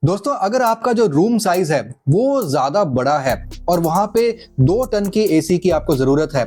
दोस्तों, अगर आपका जो रूम साइज है वो ज्यादा बड़ा है और वहां पे 2 टन की एसी की आपको जरूरत है,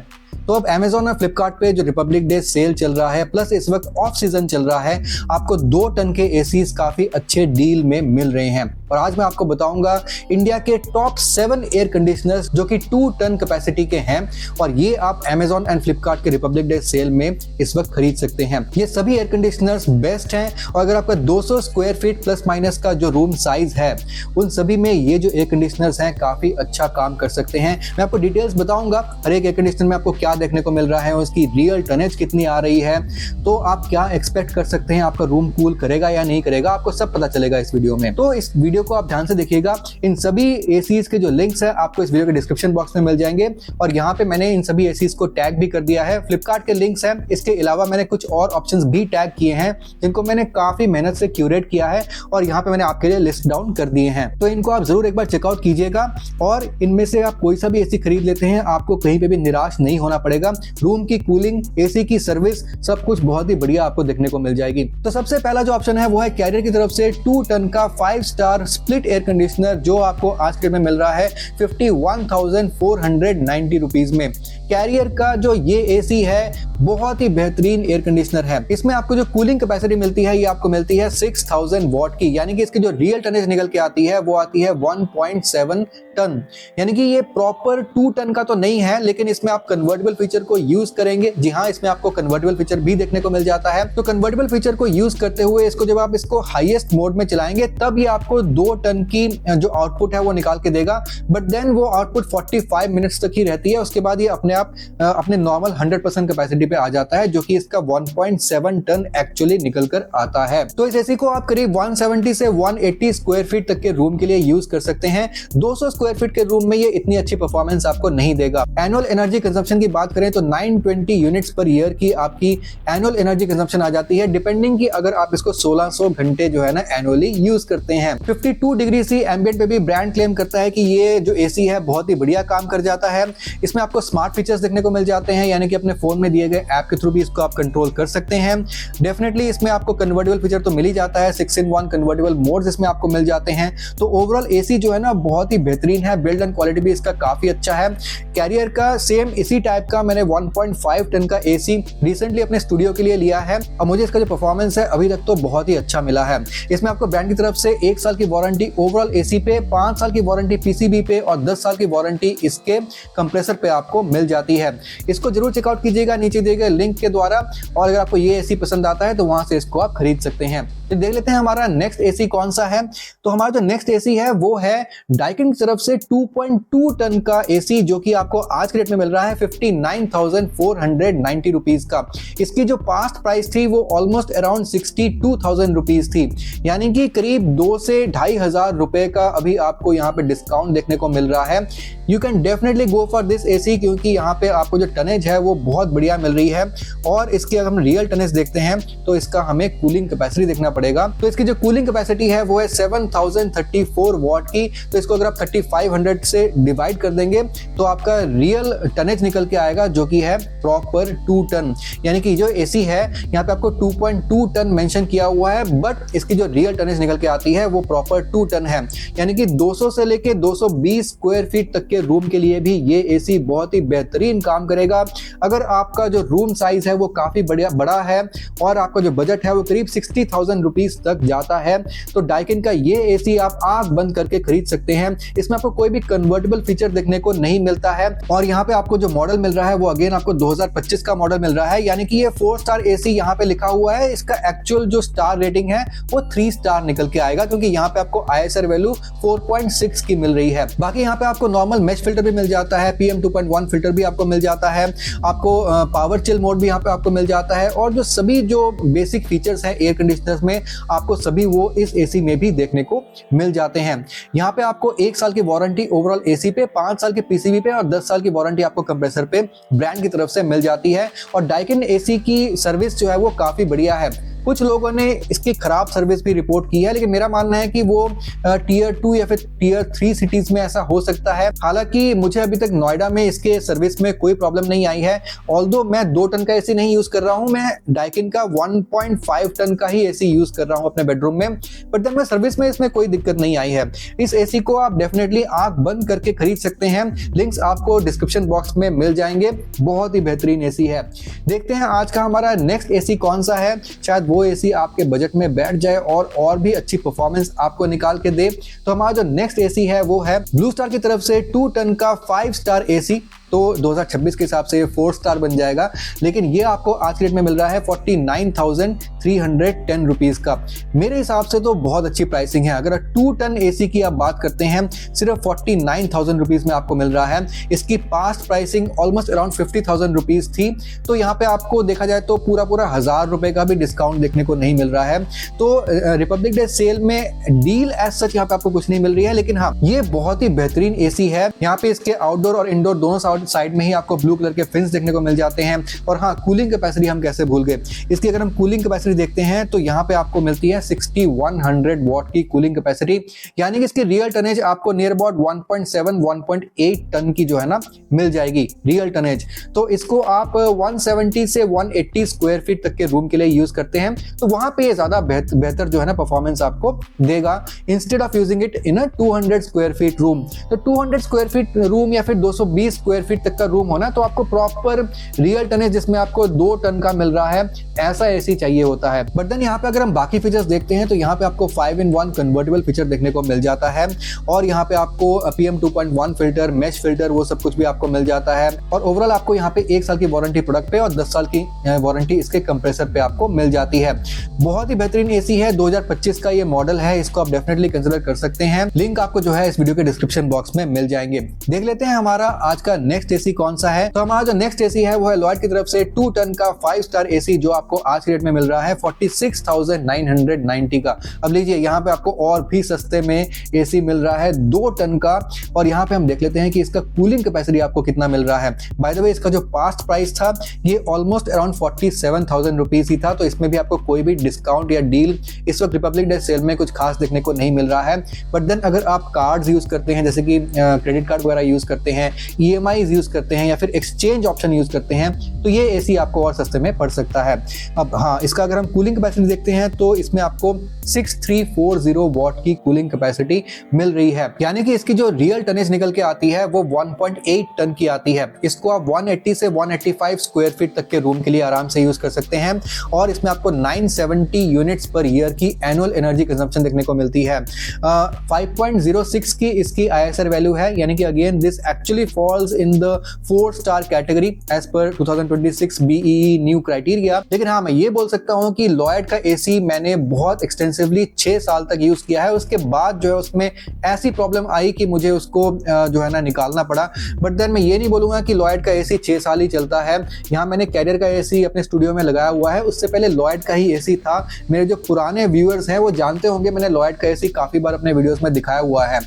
तो अब Amazon और Flipkart पे जो रिपब्लिक डे सेल चल रहा है प्लस इस वक्त ऑफ सीजन चल रहा है, आपको 2 टन के एसीज काफी अच्छे डील में मिल रहे हैं। और आज मैं आपको बताऊंगा इंडिया के टॉप 7 एयर कंडीशनर्स जो कि 2 टन कैपेसिटी के हैं और ये आप Amazon एंड Flipkart के रिपब्लिक डे सेल में इस वक्त खरीद सकते हैं। ये सभी एयर कंडीशनर्स बेस्ट हैं और अगर आपका 200 स्क्वायर फीट प्लस माइनस का जो रूम साइज है उन सभी में ये जो एयर कंडीशनर्स हैं काफी अच्छा काम कर सकते हैं। मैं आपको डिटेल्स बताऊंगा हर एक एयर कंडीशनर में आपको क्या देखने को मिल रहा है, उसकी रियल टनेज कितनी आ रही है, तो आप क्या एक्सपेक्ट कर सकते हैं, आपका रूम कूल करेगा या नहीं करेगा, आपको सब पता चलेगा इस वीडियो में। तो इस वीडियो को आप ध्यान से देखिएगा। इन सभी एसीज के जो लिंक्स है आपको इस वीडियो के डिस्क्रिप्शन बॉक्स में मिल जाएंगे और यहाँ पे मैंने इन सभी एसीज को टैग भी कर दिया है। फ्लिपकार्ट के लिंक्स हैं, इसके अलावा मैंने कुछ और ऑप्शंस भी टैग किए हैं जिनको मैंने काफी मेहनत से क्यूरेट किया है और यहाँ पे मैंने आपके लिए लिस्ट डाउन कर दिए हैं। तो इनको आप जरूर एक बार चेकआउट कीजिएगा और इनमें से आप कोई सा भी एसी खरीद लेते हैं आपको कहीं पे भी निराश नहीं होना पड़ेगा। रूम की कूलिंग, एसी की सर्विस, सब कुछ बहुत ही बढ़िया आपको देखने को मिल जाएगी। तो सबसे पहला जो ऑप्शन है वो है कैरियर की तरफ से 2 टन का 5 स्टार स्प्लिट एयर कंडीशनर जो आपको आज के में मिल रहा है 51,490 रुपीज में। कैरियर का जो ये एसी है बहुत ही बेहतरीन एयर कंडीशनर है। इसमें आपको जो कूलिंग कैपेसिटी मिलती है ये आपको मिलती है 6000 वॉट की, यानी कि इसकी जो रियल टनेज निकल के आती है वो आती है 1.7 टन। यानी कि ये प्रॉपर 2 टन का तो नहीं है, लेकिन इसमें आप कन्वर्टेबल फीचर को यूज करेंगे। जी हाँ, इसमें आपको कन्वर्टेबल फीचर भी देखने को मिल जाता है। तो कन्वर्टेबल फीचर को यूज करते हुए इसको जब आप इसको हाईएस्ट मोड में चलाएंगे तब ये आपको 2 टन की जो आउटपुट है वो निकाल के देगा, बट देन वो आउटपुट 45 मिनट्स तक ही रहती है। उसके बाद ये अपने आप अपने नॉर्मल 100% कैपेसिटी पे आ जाता है, जो कि इसका 1.7 टन एक्चुअली निकल कर आता है। तो इस एसी को आप करीब 170 से 180 स्क्वायर फीट तक के रूम के लिए यूज कर सकते हैं। 200 स्क्वायर फीट के रूम में ये इतनी अच्छी परफॉर्मेंस आपको नहीं देगा। एनुअल एनर्जी कंजम्पशन की बात करें तो 920 यूनिट्स पर ईयर की आपकी एनुअल एनर्जी कंजम्पशन आ जाती है, डिपेंडिंग की अगर आप इसको 1600 घंटे जो है ना एनुअली यूज करते हैं। 52 डिग्री सी एम्बिएंट पे भी ब्रांड क्लेम करता है कि ये जो एसी है बहुत ही बढ़िया काम कर जाता है। इसमें आपको स्मार्ट फीचर्स देखने को मिल जाते हैं, यानी कि अपने फोन में दिए गए ऐप के थ्रू भी इसको आप कंट्रोल कर सकते हैं। डेफिनेटली इसमें आपको कन्वर्टेबल फीचर तो मिल ही जाता है, 6-in-1 कन्वर्टेबल मोड्स इसमें आपको मिल जाते हैं। तो ओवरऑल एसी जो है ना बहुत ही बेहतरीन है, बिल्ड एंड क्वालिटी भी इसका काफी अच्छा है। कैरियर का सेम इसी टाइप का मैंने 1.5 टन का एसी रिसेंटली अपने स्टूडियो के लिए लिया है और मुझे इसका जो परफॉर्मेंस है अभी तक तो बहुत ही अच्छा मिला है। इसमें आपको ब्रांड की तरफ से 1 साल की वारंटी ओवरऑल एसी पे, 5 साल की वारंटी पीसीबी पे और 10 साल की वारंटी इसके कंप्रेसर पे आपको मिल जाती है। इसको जरूर चेकआउट कीजिएगा नीचे दिए गए लिंक के द्वारा और अगर आपको ये एसी पसंद आता है तो वहां से इसको आप खरीद सकते हैं। तो देख लेते हैं हमारा नेक्स्ट एसी कौन सा है। तो हमारा जो नेक्स्ट एसी है वो है डाइकिन की तरफ से 2.2 टन का एसी जो कि आपको आज के रेट में मिल रहा है 59,490 रुपीज का। इसकी जो पास्ट प्राइस थी वो ऑलमोस्ट अराउंड 62,000 रुपीज थी, यानी कि करीब 2 से 2,500 रुपए का अभी आपको यहाँ पे डिस्काउंट देखने को मिल रहा है। You can definitely go for this AC क्योंकि यहाँ पे आपको जो टनेज है वो बहुत बढ़िया मिल रही है और इसकी अगर हम रियल टनेज देखते हैं तो इसका हमें कूलिंग कैपेसिटी देखना पड़ेगा। तो इसकी जो कूलिंग कैपेसिटी है वो है 7034 वॉट की। तो इसको अगर आप 3500 से डिवाइड कर देंगे तो आपका रियल टनेज निकल के आएगा जो कि है प्रॉपर 2 टन। यानी कि जो एसी है यहाँ पे आपको 2.2 टन मेंशन किया हुआ है, बट इसकी जो रियल टनेज निकल के आती है वो प्रॉपर 2 टन है। यानी कि 200 से लेके 220 स्क्वायर फीट तक के रूम के लिए भी ये एसी बहुत ही बेहतरीन काम करेगा। अगर आपका जो रूम साइज है वो काफी बड़ा है और आपका जो बजट है वो करीब 60,000 रुपीज तक जाता है तो डाइकिन का ये एसी आप आंख बंद करके खरीद सकते हैं। इसमें आपको कोई भी कन्वर्टेबल फीचर देखने को नहीं मिलता है और यहाँ पे आपको जो मॉडल मिल रहा है वो अगेन आपको 2025 का मॉडल मिल रहा है, यानी कि ये 4 स्टार एसी यहाँ पे लिखा हुआ है। इसका एक्चुअल जो स्टार रेटिंग है वो 3 स्टार निकल के आएगा क्योंकि यहाँ पे आपको ISR वैल्यू 4.6 की मिल रही है। बाकी यहाँ पे आपको नॉर्मल मेश फिल्टर भी मिल जाता है, PM 2.1 फिल्टर भी आपको मिल जाता है, आपको पावर चिल मोड भी यहाँ पे आपको मिल जाता है और जो सभी जो बेसिक फीचर्स हैं एयर कंडीशनर्स में आपको सभी वो इस एसी में भी देखने को मिल जाते हैं। यहाँ पे आपको 1 साल की वारंटी ओवरऑल एसी पे, 5 साल की पीसीबी पे और 10 साल की वारंटी आपको कंप्रेसर पे ब्रांड की तरफ से मिल जाती है और डाइकिन एसी की सर्विस जो है वो काफी बढ़िया है। कुछ लोगों ने इसकी खराब सर्विस भी रिपोर्ट की है, लेकिन मेरा मानना है कि वो टियर 2 या फिर टियर 3 सिटीज में ऐसा हो सकता है। हालांकि मुझे अभी तक नोएडा में इसके सर्विस में कोई प्रॉब्लम नहीं आई है। ऑल्दो मैं 2 टन का एसी नहीं यूज कर रहा हूं, मैं डाइकिन का 1.5 टन का ही एसी यूज कर रहा हूं अपने बेडरूम में, बट देन मैं सर्विस में इसमें कोई दिक्कत नहीं आई है। इस एसी को आप डेफिनेटली आंख बंद करके खरीद सकते हैं, लिंक्स आपको डिस्क्रिप्शन बॉक्स में मिल जाएंगे। बहुत ही बेहतरीन एसी है। देखते हैं आज का हमारा नेक्स्ट एसी कौन सा है, शायद वो एसी आपके बजट में बैठ जाए और भी अच्छी परफॉर्मेंस आपको निकाल के दे। तो हमारा जो नेक्स्ट एसी है वो है ब्लू स्टार की तरफ से 2 टन का 5 स्टार एसी। तो 2026 के हिसाब से 4 स्टार बन जाएगा, लेकिन ये आपको आज के रेट में मिल रहा है 49,310 रुपीज का। मेरे हिसाब से तो बहुत अच्छी प्राइसिंग है। अगर 2 टन एसी की आप बात करते हैं, सिर्फ 49,000 रुपीज में आपको मिल रहा है। इसकी past pricing almost around 50,000 rupees थी, तो यहाँ पे आपको देखा जाए तो पूरा 1,000 रुपए का भी डिस्काउंट देखने को नहीं मिल रहा है। तो रिपब्लिक डे सेल में डील एज सच यहाँ पे आपको कुछ नहीं मिल रही है, लेकिन हाँ, ये बहुत ही बेहतरीन एसी है। यहाँ पे इसके आउटडोर और इंडोर दोनों साइड में ही आपको ब्लू कलर के फिन्स देखने को मिल जाते हैं। और हाँ, कूलिंग कैपेसिटी हम कैसे भूल गए। इसकी अगर हम कूलिंग कैपेसिटी देखते हैं तो यहाँ पे आपको मिलती है 6100 वॉट की कूलिंग कैपेसिटी, यानी कि इसकी रियल टनेज आपको नियर अबाउट 1.7-1.8 टन की जो है ना मिल जाएगी रियल टनेज। तो इसको आप 170 से 180 स्क्वायर फीट तक के रूम के लिए यूज करते हैं, तो वहां पे ज्यादा बेहतर जो है ना परफॉर्मेंस आपको देगा, instead of using it in a 200 square feet room. तो 200 स्क्वायर फीट रूम या फिर 220 स्क्वायर फीट तक का रूम होना, तो आपको प्रॉपर रियल टनेज जिसमें आपको 2 टन का मिल रहा है, ऐसा एसी चाहिए होता है। बट देन यहाँ पे अगर हम बाकी फीचर्स देखते हैं तो यहाँ पे आपको 5-in-1 कन्वर्टेबल फीचर देखने को मिल जाता है, और यहाँ पे आपको PM 2.1 फिल्टर, मैश फिल्टर, वो सब कुछ भी आपको मिल जाता है। और ओवरऑल आपको यहाँ पे 1 साल की वारंटी प्रोडक्ट पे और 10 साल की वारंटी इसके कंप्रेसर पे आपको मिल जाती है। बहुत ही बेहतरीन एसी है। 2025 का ये मॉडल है, इसको आप डेफिनेटली कंसिडर कर सकते हैं। लिंक आपको जो है इस वीडियो के डिस्क्रिप्शन बॉक्स में मिल जाएंगे। देख लेते हैं हमारा आज का नेक्स्ट एसी कौन सा है। तो हमारा जो नेक्स्ट एसी है वो है लॉयड की तरफ से 2 टन का 5 स्टार एसी, जो आपको आज के रेट में मिल रहा है 46,990 का। अब लीजिए, यहाँ पे आपको और भी सस्ते में एसी मिल रहा है 2 टन का, और यहाँ पे हम देख लेते हैं कि इसका कूलिंग कैपेसिटी आपको कितना मिल रहा है। बाय द वे, इसका जो पास्ट प्राइस था ये ऑलमोस्ट अराउंड 47,000 रुपीज ही था, तो इसमें भी आपको कोई भी डिस्काउंट या डील इस वक्त रिपब्लिक डे सेल में कुछ खास देखने को नहीं मिल रहा है। बट देन अगर आप कार्ड्स यूज करते हैं, जैसे कि क्रेडिट कार्ड वगैरह यूज करते हैं, EMI यूज करते हैं या फिर एक्सचेंज ऑप्शन यूज करते हैं, तो ये एसी आपको और सस्ते में पड़ सकता है। अब हाँ, इसका अगर हम कूलिंग कैपेसिटी देखते हैं तो इसमें आपको 6340 वॉट की कूलिंग कैपेसिटी मिल रही है, यानी कि इसकी जो रियल टनेज निकल के आती है वो 1.8 टन की आती है। इसको आप 180 से 185 स्क्वायर फीट तक के रूम के लिए आराम से यूज कर सकते हैं, और इसमें आपको 970 यूनिट्स पर ईयर की एनुअल एनर्जी कंजम्पशन देखने को मिलती है। 5.06 की इसकी ISR वैल्यू है, यानी कि again this actually falls in the 4 star category as per 2026 BEE new criteria. लेकिन हाँ, मैं ये बोल सकता हूँ कि लॉयड का एसी मैंने बहुत एक्सटेंसिवली 6 साल तक यूज किया है। उसके बाद जो है उसमें ऐसी प्रॉब्लम आई कि मुझे उसको जो है ना निकालना पड़ा। बट देन मैं ये नहीं बोलूंगा कि लॉयड का एसी 6 साल ही चलता है। यहाँ मैंने कैरियर का एसी अपने स्टूडियो में लगाया हुआ है, उससे पहले लॉयड का ही एसी था। मेरे जो पुराने व्यूअर्स हैं वो जानते होंगे, मैंने लॉयड का एसी काफी बार अपने वीडियोस में दिखाया हुआ है।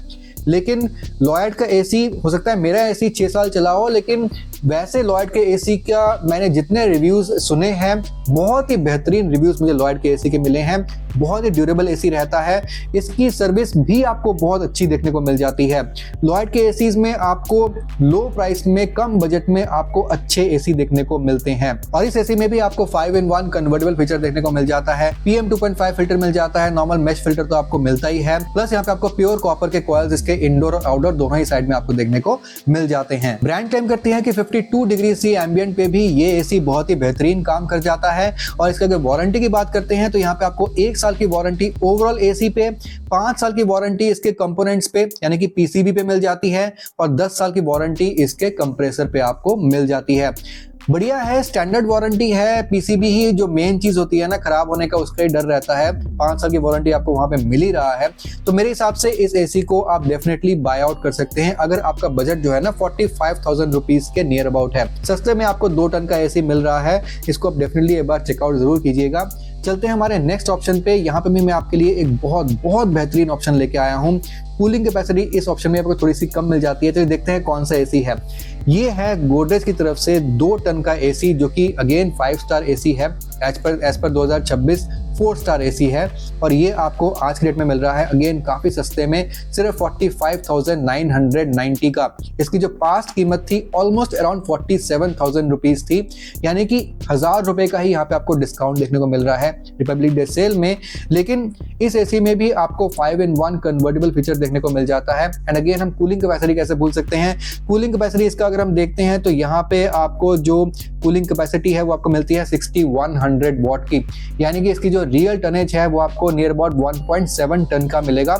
लेकिन लॉयड का एसी, हो सकता है मेरा एसी 6 साल चला हो, लेकिन वैसे लॉयड के एसी का मैंने जितने रिव्यूज सुने हैं, बहुत ही बेहतरीन रिव्यूज मुझे लॉयड के एसी के मिले हैं। बहुत ही ड्यूरेबल एसी रहता है, इसकी सर्विस भी आपको बहुत अच्छी देखने को मिल जाती है। लॉयड के एसीज में आपको लो प्राइस में, कम बजट में आपको अच्छे एसी देखने को मिलते हैं। और इस एसी में भी आपको 5-in-1 कन्वर्टेबल फीचर देखने को मिल जाता है, PM 2.5 फिल्टर मिल जाता है, नॉर्मल मैश फिल्टर तो आपको मिलता ही है, प्लस यहाँ पे आपको प्योर कॉपर के कॉइल्स इसके इंडोर और आउटडोर दोनों ही साइड में आपको देखने को मिल जाते हैं। ब्रांड क्लेम करती है कि 52 डिग्री C एम्बिएंट पे भी ये एसी बहुत ही बेहतरीन काम कर जाता है। और इसका अगर वारंटी की बात करते हैं तो यहाँ पे आपको 1 साल की वारंटी ओवरऑल एसी पे, 5 साल की वारंटी इसके कंपोनेंट्स पे यानी कि PCB पे मिल जाती है, और 10 साल की वारंटी इसके कंप्रेसर पे आपको मिल जाती है। बढ़िया है, स्टैंडर्ड वारंटी है। PCB ही जो मेन चीज होती है ना, खराब होने का उसका ही डर रहता है। 5 साल की वारंटी आपको वहां पे मिल ही रहा है, तो मेरे हिसाब से इस एसी को आप डेफिनेटली बाय आउट कर सकते हैं अगर आपका बजट जो है ना 45,000 रुपीज के नियर अबाउट है। सस्ते में आपको 2 टन का एसी मिल रहा है, इसको आप डेफिनेटली एक बार चेकआउट जरूर कीजिएगा। चलते हैं हमारे नेक्स्ट ऑप्शन पे। यहाँ पे भी मैं आपके लिए एक बहुत बेहतरीन ऑप्शन लेके आया हूँ। कूलिंग कैपेसिटी इस ऑप्शन में आपको थोड़ी सी कम मिल जाती है, तो देखते हैं कौन सा एसी है। ये है गोदरेज की तरफ से 2 टन का एसी, जो कि अगेन 5 स्टार एसी है एज पर 2026 4 स्टार एसी है और ये आपको आज के डेट में मिल रहा है अगेन काफी सस्ते में, सिर्फ 45,990 का। इसकी जो पास्ट कीमत थी ऑलमोस्ट अराउंड 47,000 रुपीज थी, यानी कि 1000 रुपए का ही यहाँ पे आपको डिस्काउंट देखने को मिल रहा है रिपब्लिक डे सेल में। लेकिन इस एसी में भी आपको 5-in-1 कन्वर्टेबल फीचर देखने को मिल जाता है। एंड अगेन हम कूलिंग कैपेसिटी कैसे भूल सकते हैं, कूलिंग कैपेसिटी इसका अगर हम देखते हैं तो यहाँ पे आपको जो कूलिंग कैपेसिटी है वो आपको मिलती है 6100 वॉट की, यानी कि इसकी जो रियल टनेज है वो आपको नियर अबाउट 1.7 टन का मिलेगा।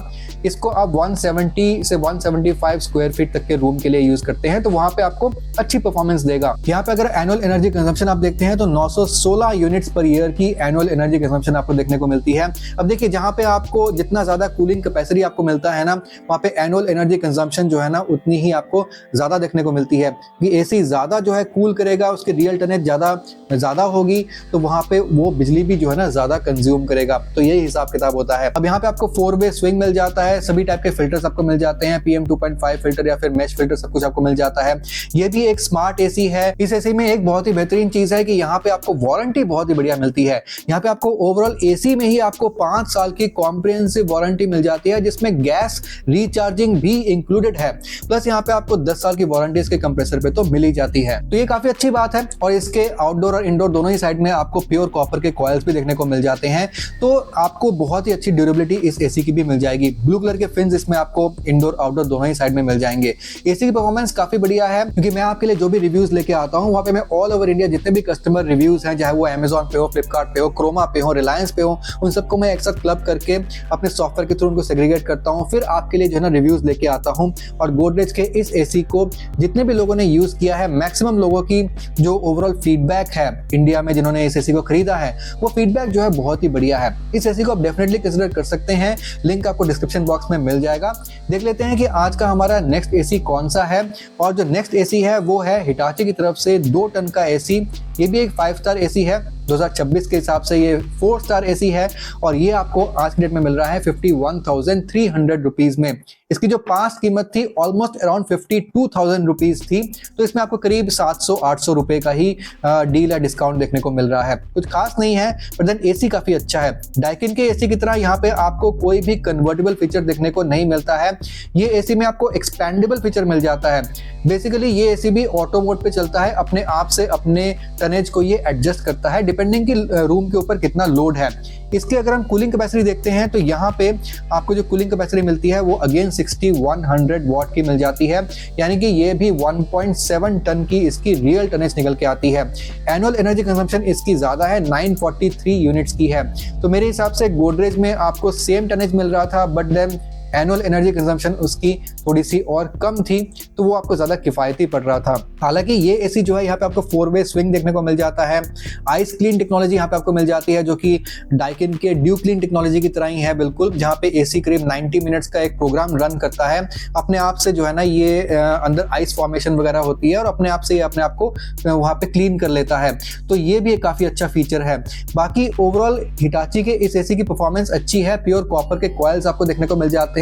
इसको आप 170 से 175 स्क्वायर फीट तक के रूम के लिए यूज करते हैं तो वहां पे आपको अच्छी परफॉर्मेंस देगा। यहाँ पे अगर एनुअल एनर्जी कंजम्पशन आप देखते हैं तो 916 यूनिट्स पर ईयर की एनुअल एनर्जी कंजम्पशन आपको देखने को मिलती है। अब देखिए जहां पे आपको जितना ज्यादा कूलिंग कैपेसिटी आपको मिलता है ना, वहां पे एनुअल एनर्जी कंजम्पशन जो है ना उतनी ही आपको ज्यादा देखने को मिलती है कि एसी ज्यादा जो है कूल करेगा, उसकी रियल टनेज ज्यादा होगी तो वहां पे वो बिजली भी जो है ना ज्यादा कंज्यूम करेगा। तो यही हिसाब किताब होता है। अब यहाँ पे आपको 4-वे स्विंग मिल जाता है, सभी टाइप के फिल्टर्स आपको मिल जाते हैं, PM 2.5 फिल्टर या फिर मेश फिल्टर सब कुछ आपको मिल जाता है। ये भी एक स्मार्ट एसी है। इस एसी में एक बहुत ही बेहतरीन चीज है कि यहाँ पे आपको वारंटी बहुत ही बढ़िया मिलती है। यहाँ पे आपको ओवरऑल एसी में ही आपको 5 साल की कॉम्प्रिहेंसिव वारंटी मिल जाती है जिसमें गैस रिचार्जिंग भी इंक्लूडेड है। प्लस यहाँ पे आपको 10 साल की वारंटी इसके कंप्रेसर पे तो मिल ही जाती है, तो ये काफी अच्छी बात है। और इसके आउटडोर और इंडोर दोनों ही साइड में आपको प्योर कॉपर के कॉइल्स भी देखने को मिल जाते हैं, तो आपको बहुत ही अच्छी ड्यूरेबिलिटी इस एसी की भी मिल जाएगी। ब्लू कलर के फिन्स इसमें आपको इंडोर आउटडोर दोनों ही साइड में मिल जाएंगे। एसी की परफॉर्मेंस काफी बढ़िया है क्योंकि मैं आपके लिए जो भी रिव्यूज लेके आता हूँ वहाँ पे मैं ऑल ओवर इंडिया जितने भी कस्टमर रिव्यूज हैं, चाहे वो Amazon पे हो, फ्लिपकार्ट पे हो, क्रोमा पे हो, रिलायंस पे हो, उन सबको मैं एक साथ क्लब करके अपने सॉफ्टवेयर के थ्रू उनको सेग्रीगेट करता हूँ, फिर आपके लिए जो है ना रिव्यूज लेके आता हूँ। और गोदरेज के इस एसी को जितने भी लोगों ने यूज किया है, मैक्सिमम लोगों की जो ओवरऑल फीडबैक है इंडिया में जिन्होंने इस एसी को खरीदा है, वो फीडबैक जो है बहुत ही बढ़िया है। इस एसी को आप डेफिनेटली कंसीडर कर सकते हैं, लिंक आपको डिस्क्रिप्शन बॉक्स में मिल जाएगा। देख लेते हैं कि आज का हमारा नेक्स्ट एसी कौन सा है। और जो नेक्स्ट एसी है वो है हिटाची की तरफ से 2 टन का एसी। ये भी एक 5 स्टार एसी है, 2026 के हिसाब से ये 4 स्टार एसी है और ये आपको आज के डेट में मिल रहा है 51,300 रुपीज में। इसकी जो पास्ट कीमत थी ऑलमोस्ट अराउंड 52,000 रुपीज थी, तो इसमें आपको करीब 700-800 रुपए का ही डील या डिस्काउंट देखने को मिल रहा है। कुछ खास नहीं है, बट देन एसी काफी अच्छा है। डाइकिन के एसी की तरह यहाँ पे आपको कोई भी कन्वर्टेबल फीचर देखने को नहीं मिलता है। ये एसी में आपको एक्सपेंडेबल फीचर मिल जाता है। बेसिकली ये एसी भी ऑटो मोड पे चलता है, अपने आप से अपने टनेज को ये एडजस्ट करता है डिपेंडिंग कि रूम के ऊपर कितना लोड है। इसके अगर हम कूलिंग कैपेसिटी देखते हैं तो यहाँ पे आपको जो कूलिंग कैपेसिटी मिलती है वो अगेन 6100 वॉट की मिल जाती है, यानी कि ये भी 1.7 टन की इसकी रियल टनेज निकल के आती है। एनुअल एनर्जी कंजम्पशन इसकी ज्यादा है, 943 यूनिट्स की है। तो मेरे हिसाब से गोदरेज में आपको सेम टनेज मिल रहा था, but then annual energy consumption उसकी थोड़ी सी और कम थी, तो वो आपको ज्यादा किफायती पड़ रहा था। हालांकि ये एसी जो है यहाँ पे आपको 4-वे स्विंग देखने को मिल जाता है। आइस क्लीन टेक्नोलॉजी यहाँ पे आपको मिल जाती है, जो कि डाइकिन के ड्यू क्लीन टेक्नोलॉजी की तरह ही है बिल्कुल, जहाँ पे एसी करीब 90 मिनट्स का एक प्रोग्राम रन करता है। अपने आप से जो है ना ये अंदर आइस फॉर्मेशन वगैरह होती है और अपने आप से ये अपने आप को वहाँ पे क्लीन कर लेता है, तो ये भी एक काफी अच्छा फीचर है। बाकी ओवरऑल हिटाची के इस एसी की परफॉर्मेंस अच्छी है। प्योर कॉपर के कॉइल्स आपको देखने को मिल जाते हैं।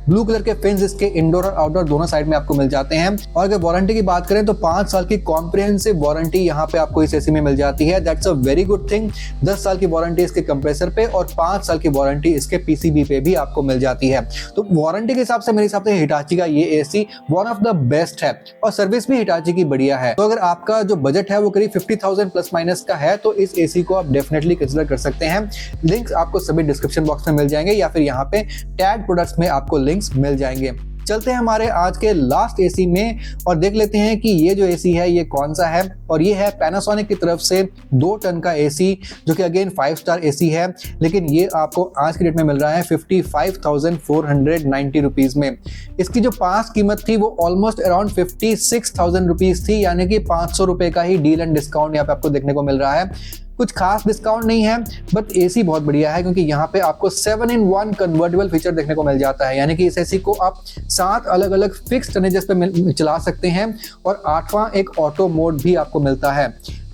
ब्लू कलर के फिन्स इसके इंडोर और आउटडोर दोनों साइड में आपको मिल जाते हैं। और अगर वारंटी की बात करें तो 5 साल की कॉम्प्रिहेंसिव वारंटी यहाँ पे आपको इस एसी में मिल जाती है। That's a very good thing. 10 साल की वारंटी इसके कंप्रेसर पे और 5 साल की वारंटी इसके पीसीबी पे भी आपको मिल जाती है। तो वारंटी के हिसाब से मेरे हिसाब से हिटाची का ये AC one of the best है और सर्विस भी हिटाची की बढ़िया है। तो अगर आपका जो बजट है वो करीब 50,000 प्लस माइनस का है तो इस एसी को आप डेफिनेटली कंसीडर कर सकते हैं। लिंक्स आपको सभी डिस्क्रिप्शन बॉक्स में मिल जाएंगे या फिर यहाँ पे टैग प्रोडक्ट्स में आपको लिंक्स मिल जाएंगे। चलते हैं हमारे आज के लास्ट एसी में और देख लेते हैं कि ये जो एसी है ये कौन सा है। और ये है पैनासोनिक की तरफ से 2 टन का एसी, जो कि अगेन 5 स्टार एसी है, लेकिन ये आपको आज की डेट में मिल रहा है 55,490 रुपीज में। इसकी जो पास कीमत थी वो ऑलमोस्ट अराउंड 56,000 रुपीज थी, यानी कि 500 रुपए का ही डील एंड डिस्काउंट यहाँ पे आपको देखने को मिल रहा है। कुछ खास डिस्काउंट नहीं है, बट एसी बहुत बढ़िया है क्योंकि यहाँ पे आपको 7-in-1 कन्वर्टेबल फीचर देखने को मिल जाता है, यानी कि इस एसी को आप 7 अलग अलग फिक्स टनेजेस पे चला सकते हैं और 8वां एक ऑटो मोड भी आपको मिलता है।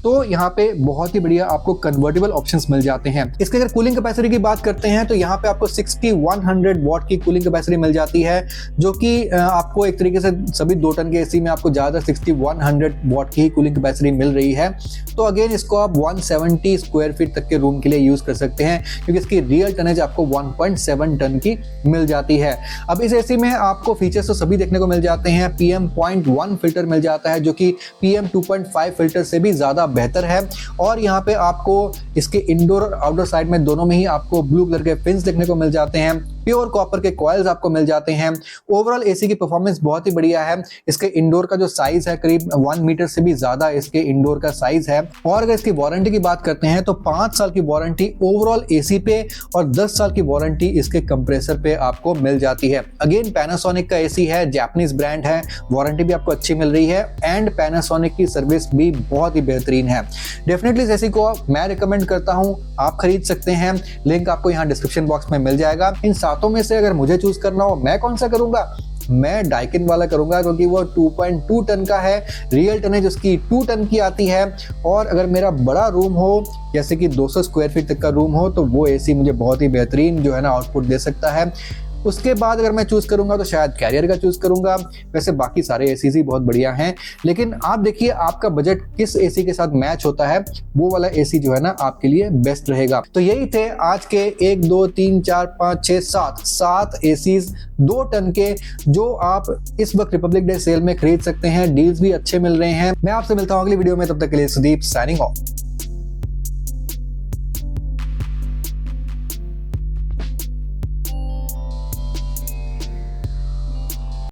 तो यहाँ पे बहुत ही बढ़िया आपको कन्वर्टेबल ऑप्शंस मिल जाते हैं। इसके अगर कूलिंग कैपेसिटी की बात करते हैं तो यहाँ पे आपको 6100 वॉट की कूलिंग कैपेसिटी मिल जाती है, जो कि आपको एक तरीके से सभी 2 टन के एसी में आपको ज्यादा 6100 वॉट की कूलिंग कैपेसिटी मिल रही है। तो अगेन इसको आप 170 स्क्वायर फीट तक के रूम के लिए यूज कर सकते हैं, क्योंकि इसकी रियल टनेज आपको 1.7 टन की मिल जाती है। अब इस एसी में आपको फीचर्स तो सभी देखने को मिल जाते हैं। PM.1 फिल्टर मिल जाता है, जो कि PM2.5 फिल्टर से भी ज्यादा बेहतर है। और यहाँ पे आपको इसके इंडोर और आउटडोर साइड में दोनों में ही आपको ब्लू कलर के पिन्स देखने को मिल जाते हैं। प्योर कॉपर के कॉइल्स आपको मिल जाते हैं। ओवरऑल एसी की परफॉर्मेंस बहुत ही बढ़िया है। इसके इंडोर का जो साइज है करीब 1 मीटर से भी ज्यादा इसके इंडोर का साइज है। और अगर इसकी वारंटी की बात करते हैं तो 5 साल की वारंटी ओवरऑल एसी पे और 10 साल की वारंटी इसके कंप्रेसर पे आपको मिल जाती है। अगेन पैनासोनिक का एसी है, जापानीज ब्रांड है, वारंटी भी आपको अच्छी मिल रही है एंड पैनासोनिक की सर्विस भी बहुत ही बेहतरीन है। डेफिनेटली इस एसी को मैं रिकमेंड करता हूं, आप खरीद सकते हैं। लिंक आपको यहाँ डिस्क्रिप्शन बॉक्स में मिल जाएगा। इन सातों में से अगर मुझे चूज करना हो मैं कौन सा करूंगा, मैं डाइकिन वाला करूंगा, क्योंकि वो 2.2 टन का है, रियल टनेज उसकी 2 टन की आती है। और अगर मेरा बड़ा रूम हो, जैसे कि 200 स्क्वायर फीट तक का रूम हो, तो वो एसी मुझे बहुत ही बेहतरीन जो है ना आउटपुट दे सकता है। उसके बाद अगर मैं चूज करूंगा तो शायद कैरियर का चूज करूंगा। वैसे बाकी सारे एसीज ही बहुत बढ़िया हैं, लेकिन आप देखिए आपका बजट किस एसी के साथ मैच होता है, वो वाला एसी जो है ना आपके लिए बेस्ट रहेगा। तो यही थे आज के 1 2 3 4 5 6 7 एसीज 2 टन के, जो आप इस वक्त रिपब्लिक डे सेल में खरीद सकते हैं। डील्स भी अच्छे मिल रहे हैं। मैं आपसे मिलता हूं अगली वीडियो में, तब तक के लिए सुदीप साइनिंग ऑफ।